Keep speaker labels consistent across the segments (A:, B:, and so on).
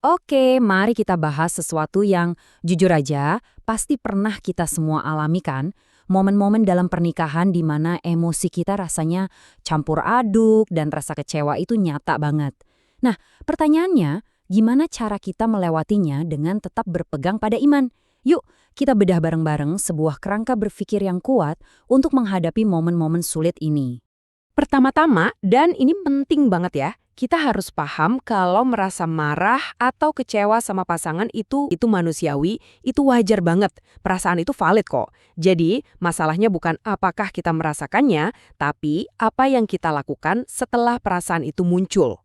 A: Oke, mari kita bahas sesuatu yang jujur aja, pasti pernah kita semua alami kan? Momen-momen dalam pernikahan di mana emosi kita rasanya campur aduk dan rasa kecewa itu nyata banget. Nah, pertanyaannya, gimana cara kita melewatinya dengan tetap berpegang pada iman? Yuk, kita bedah bareng-bareng sebuah kerangka berpikir yang kuat untuk menghadapi momen-momen sulit ini.
B: Pertama-tama, dan ini penting banget ya, kita harus paham kalau merasa marah atau kecewa sama pasangan itu manusiawi, itu wajar banget. Perasaan itu valid kok. Jadi, masalahnya bukan apakah kita merasakannya, tapi apa yang kita lakukan setelah perasaan itu muncul.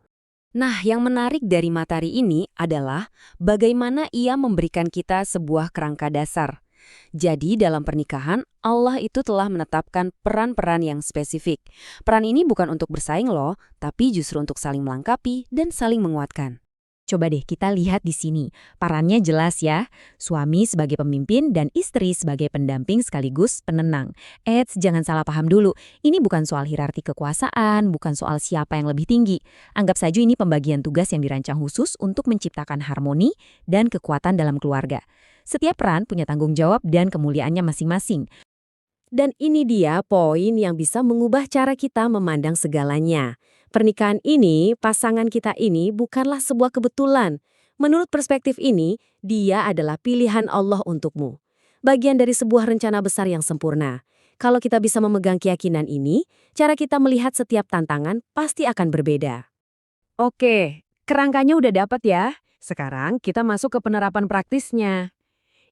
A: Nah, yang menarik dari materi ini adalah bagaimana ia memberikan kita sebuah kerangka dasar. Jadi dalam pernikahan, Allah itu telah menetapkan peran-peran yang spesifik. Peran ini bukan untuk bersaing loh, tapi justru untuk saling melengkapi dan saling menguatkan. Coba deh kita lihat di sini. Perannya jelas ya. Suami sebagai pemimpin dan istri sebagai pendamping sekaligus penenang. Jangan salah paham dulu. Ini bukan soal hierarki kekuasaan, bukan soal siapa yang lebih tinggi. Anggap saja ini pembagian tugas yang dirancang khusus untuk menciptakan harmoni dan kekuatan dalam keluarga. Setiap peran punya tanggung jawab dan kemuliaannya masing-masing. Dan ini dia poin yang bisa mengubah cara kita memandang segalanya. Pernikahan ini, pasangan kita ini bukanlah sebuah kebetulan. Menurut perspektif ini, dia adalah pilihan Allah untukmu. Bagian dari sebuah rencana besar yang sempurna. Kalau kita bisa memegang keyakinan ini, cara kita melihat setiap tantangan pasti akan berbeda.
B: Oke, kerangkanya udah dapat ya. Sekarang kita masuk ke penerapan praktisnya.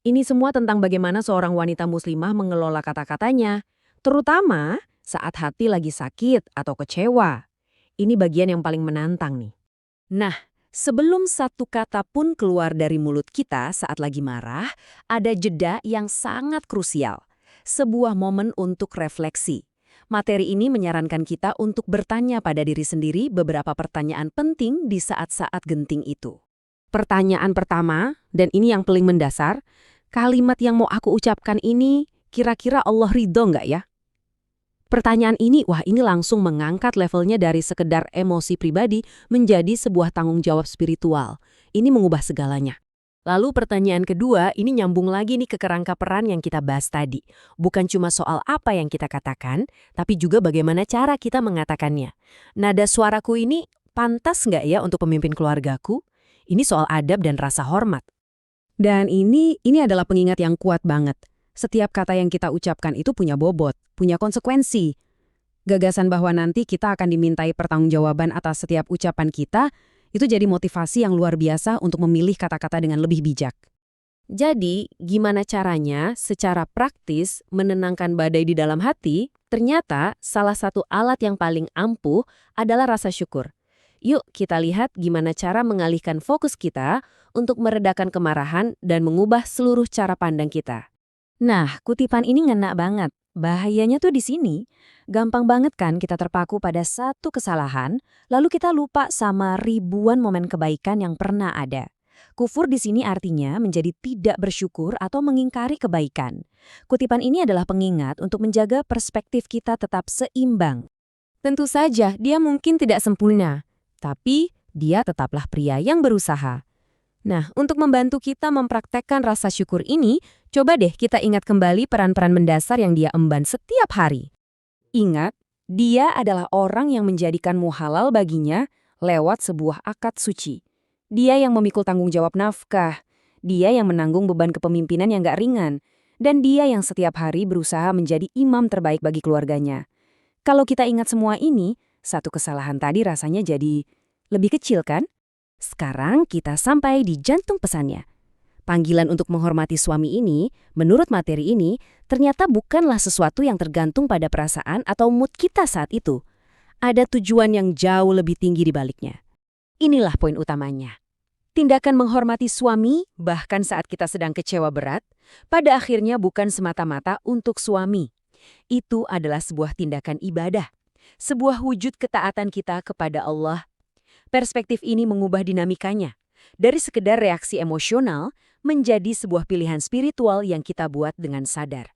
B: Ini semua tentang bagaimana seorang wanita muslimah mengelola kata-katanya, terutama saat hati lagi sakit atau kecewa. Ini bagian yang paling menantang nih.
A: Nah, sebelum satu kata pun keluar dari mulut kita saat lagi marah, ada jeda yang sangat krusial. Sebuah momen untuk refleksi. Materi ini menyarankan kita untuk bertanya pada diri sendiri beberapa pertanyaan penting di saat-saat genting itu.
B: Pertanyaan pertama, dan ini yang paling mendasar, kalimat yang mau aku ucapkan ini kira-kira Allah ridho nggak ya? Pertanyaan ini, wah ini langsung mengangkat levelnya dari sekedar emosi pribadi menjadi sebuah tanggung jawab spiritual. Ini mengubah segalanya. Lalu pertanyaan kedua, ini nyambung lagi nih ke kerangka peran yang kita bahas tadi. Bukan cuma soal apa yang kita katakan, tapi juga bagaimana cara kita mengatakannya. Nada suaraku ini pantas nggak ya untuk pemimpin keluargaku? Ini soal adab dan rasa hormat.
A: Dan ini adalah pengingat yang kuat banget. Setiap kata yang kita ucapkan itu punya bobot, punya konsekuensi. Gagasan bahwa nanti kita akan dimintai pertanggungjawaban atas setiap ucapan kita, itu jadi motivasi yang luar biasa untuk memilih kata-kata dengan lebih bijak.
B: Jadi, gimana caranya secara praktis menenangkan badai di dalam hati? Ternyata salah satu alat yang paling ampuh adalah rasa syukur. Yuk kita lihat gimana cara mengalihkan fokus kita untuk meredakan kemarahan dan mengubah seluruh cara pandang kita.
A: Nah, kutipan ini ngena banget. Bahayanya tuh di sini. Gampang banget kan kita terpaku pada satu kesalahan, lalu kita lupa sama ribuan momen kebaikan yang pernah ada. Kufur di sini artinya menjadi tidak bersyukur atau mengingkari kebaikan. Kutipan ini adalah pengingat untuk menjaga perspektif kita tetap seimbang.
B: Tentu saja dia mungkin tidak sempurna, tapi dia tetaplah pria yang berusaha. Nah, untuk membantu kita mempraktekkan rasa syukur ini, coba deh kita ingat kembali peran-peran mendasar yang dia emban setiap hari.
A: Ingat, dia adalah orang yang menjadikanmu halal baginya lewat sebuah akad suci. Dia yang memikul tanggung jawab nafkah. Dia yang menanggung beban kepemimpinan yang gak ringan. Dan dia yang setiap hari berusaha menjadi imam terbaik bagi keluarganya. Kalau kita ingat semua ini, satu kesalahan tadi rasanya jadi lebih kecil kan? Sekarang kita sampai di jantung pesannya. Panggilan untuk menghormati suami ini, menurut materi ini, ternyata bukanlah sesuatu yang tergantung pada perasaan atau mood kita saat itu. Ada tujuan yang jauh lebih tinggi di baliknya. Inilah poin utamanya. Tindakan menghormati suami, bahkan saat kita sedang kecewa berat, pada akhirnya bukan semata-mata untuk suami. Itu adalah sebuah tindakan ibadah, sebuah wujud ketaatan kita kepada Allah. Perspektif ini mengubah dinamikanya. Dari sekedar reaksi emosional menjadi sebuah pilihan spiritual yang kita buat dengan sadar.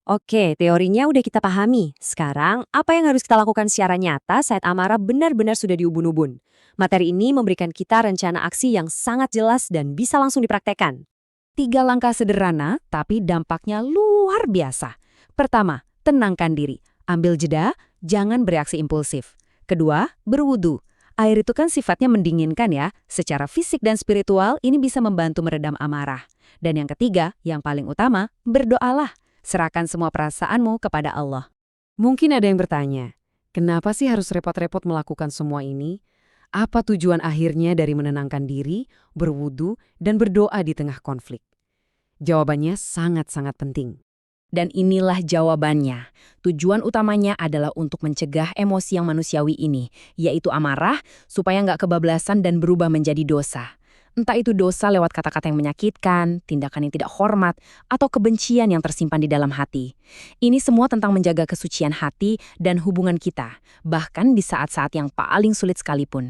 C: Oke, teorinya udah kita pahami. Sekarang, apa yang harus kita lakukan secara nyata saat amarah benar-benar sudah diubun-ubun? Materi ini memberikan kita rencana aksi yang sangat jelas dan bisa langsung dipraktekkan.
A: 3 langkah sederhana, tapi dampaknya luar biasa. Pertama, tenangkan diri. Ambil jeda, jangan bereaksi impulsif. Kedua, berwudu. Air itu kan sifatnya mendinginkan ya. Secara fisik dan spiritual, ini bisa membantu meredam amarah. Dan yang ketiga, yang paling utama, berdoalah. Serahkan semua perasaanmu kepada Allah.
B: Mungkin ada yang bertanya, kenapa sih harus repot-repot melakukan semua ini? Apa tujuan akhirnya dari menenangkan diri, berwudu, dan berdoa di tengah konflik? Jawabannya sangat-sangat penting.
A: Dan inilah jawabannya. Tujuan utamanya adalah untuk mencegah emosi yang manusiawi ini, yaitu amarah, supaya nggak kebablasan dan berubah menjadi dosa. Entah itu dosa lewat kata-kata yang menyakitkan, tindakan yang tidak hormat, atau kebencian yang tersimpan di dalam hati. Ini semua tentang menjaga kesucian hati dan hubungan kita, bahkan di saat-saat yang paling sulit sekalipun.